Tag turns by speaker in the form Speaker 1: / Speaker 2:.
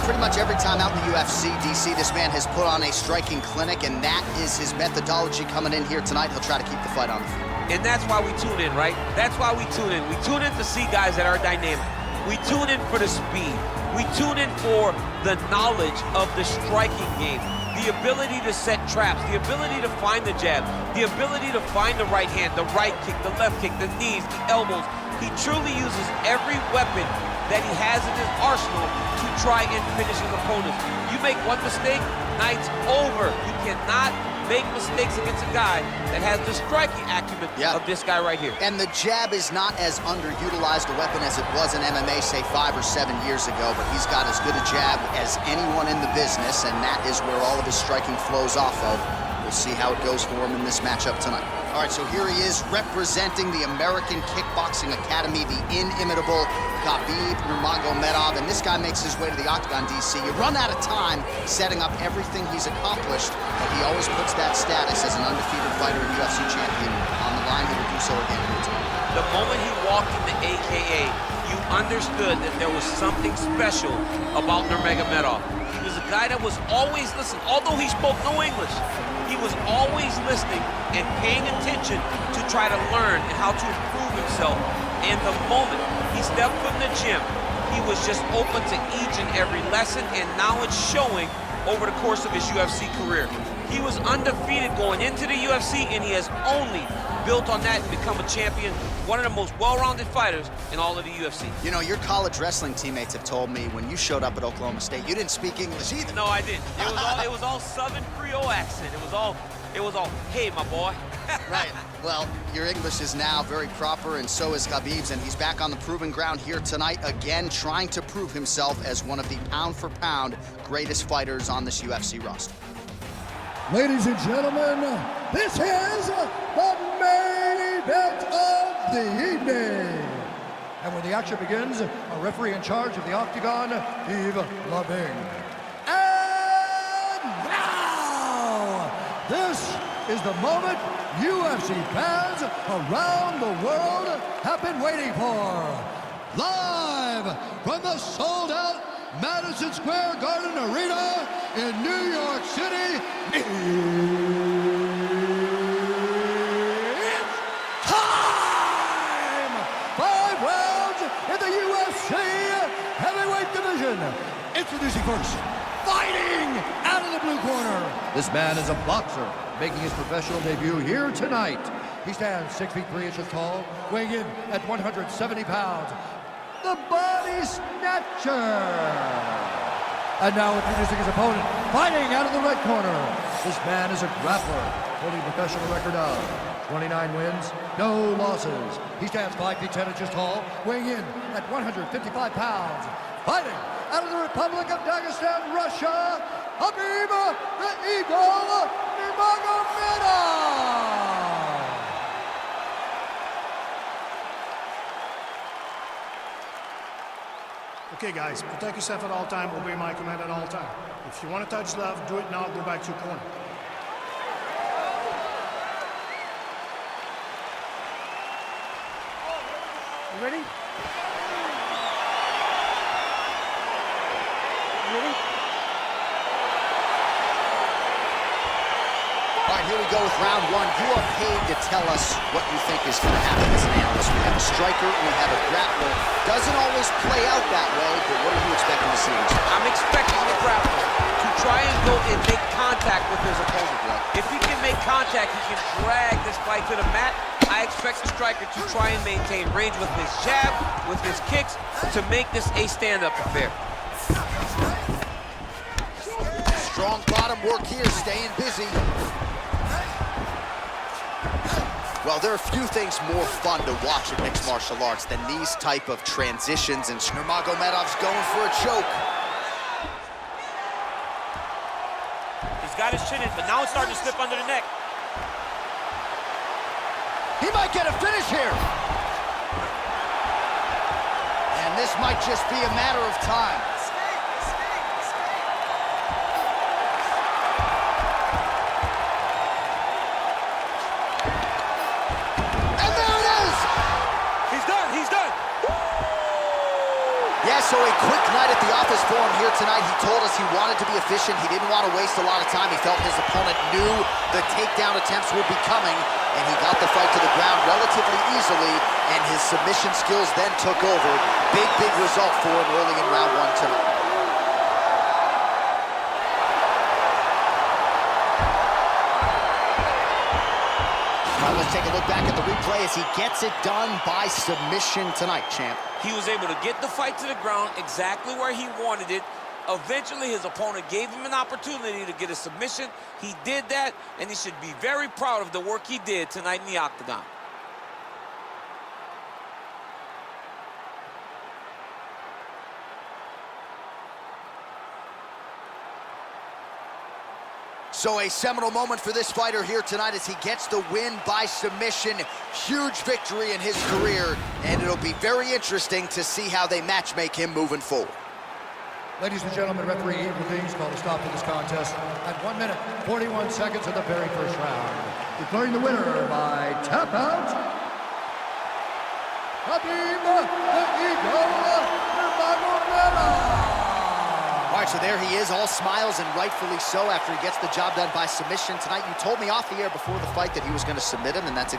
Speaker 1: pretty much every time out in the UFC, DC, this man has put on a striking clinic, and that is his methodology coming in here tonight. He'll try to keep the fight on the field.
Speaker 2: And that's why we tune in, right? That's why we tune in. We tune in to see guys that are dynamic. We tune in for the speed. We tune in for the knowledge of the striking game, the ability to set traps, the ability to find the jab, the ability to find the right hand, the right kick, the left kick, the knees, the elbows. He truly uses every weapon that he has in his arsenal to try and finish his opponents. You make one mistake, night's over. You cannot make mistakes against a guy that has the striking acumen of this guy right here.
Speaker 1: And the jab is not as underutilized a weapon as it was in MMA, say 5 or 7 years ago, but he's got as good a jab as anyone in the business, and that is where all of his striking flows off of. We'll see how it goes for him in this matchup tonight. All right, so here he is representing the American Kickboxing Academy, the inimitable Khabib Nurmagomedov, and this guy makes his way to the octagon, DC. You run out of time setting up everything he's accomplished, but he always puts that status as an undefeated fighter and UFC champion on the line. He will do so again here tonight.
Speaker 2: The moment he walked in the AKA, you understood that there was something special about Nurmagomedov. He was a guy that was always listening, although he spoke no English. He was always listening and paying attention to try to learn and how to improve himself. And the moment he stepped from the gym, he was just open to each and every lesson, and now it's showing over the course of his UFC career. He was undefeated going into the UFC, and he has only built on that and become a champion, one of the most well-rounded fighters in all of the UFC.
Speaker 1: You know, your college wrestling teammates have told me when you showed up at Oklahoma State, you didn't speak English either.
Speaker 2: No, I didn't. It was all Southern Creole accent. It was all, hey, my boy.
Speaker 1: Right. Well, your English is now very proper, and so is Khabib's, and he's back on the proving ground here tonight, again, trying to prove himself as one of the pound-for-pound greatest fighters on this UFC roster.
Speaker 3: Ladies and gentlemen, this is the main event of the evening. And when the action begins, a referee in charge of the octagon, Yves Lavigne. And now, this is the moment UFC fans around the world have been waiting for. Live from the sold-out Madison Square Garden Arena in New York City, it's time! 5 rounds in the UFC heavyweight division. Introducing first, fighting out of the blue corner. This man is a boxer, making his professional debut here tonight. He stands 6 feet 3 inches tall, weighing in at 170 pounds. The Body Snatcher. And now introducing his opponent, fighting out of the red corner. This man is a grappler, holding a professional record of 29 wins, no losses. He stands 5 feet 10 inches tall, weighing in at 155 pounds. Fighting out of the Republic of Dagestan, Russia, Khabib the Eagle Nurmagomedov.
Speaker 4: Okay, guys, protect yourself at all time, obey my command at all time. If you want to touch left, do it now, go back to your corner. You ready? You ready?
Speaker 1: All right, here we go with round one. You are paid to tell us what you think is going to happen as an analyst. We have a striker, we have a grappler. Doesn't always play out that way, but what are you expecting to see?
Speaker 2: I'm expecting the grappler to try and go and make contact with his opponent. If he can make contact, he can drag this fight to the mat. I expect the striker to try and maintain range with his jab, with his kicks, to make this a stand-up affair.
Speaker 1: Strong bottom work here, staying busy. Well, there are few things more fun to watch in mixed martial arts than these type of transitions, and Nurmagomedov's going for a choke.
Speaker 2: He's got his chin in, but now it's starting to slip under the neck.
Speaker 1: He might get a finish here. And this might just be a matter of time. So a quick night at the office for him here tonight. He told us he wanted to be efficient. He didn't want to waste a lot of time. He felt his opponent knew the takedown attempts would be coming, and he got the fight to the ground relatively easily, and his submission skills then took over. Big, big result for him early in round one tonight. Let's take a look back at the replay as he gets it done by submission tonight, champ.
Speaker 2: He was able to get the fight to the ground exactly where he wanted it. Eventually, his opponent gave him an opportunity to get a submission. He did that, and he should be very proud of the work he did tonight in the octagon.
Speaker 1: So a seminal moment for this fighter here tonight as he gets the win by submission. Huge victory in his career, and it'll be very interesting to see how they matchmake him moving forward.
Speaker 3: Ladies and gentlemen, referee Evil Things called a stop to this contest at 1 minute, 41 seconds of the very first round. Declaring the winner by tap out, Khabib Nurmagomedov.
Speaker 1: All right, so there he is, all smiles, and rightfully so after he gets the job done by submission tonight. You told me off the air before the fight that he was going to submit him, and that's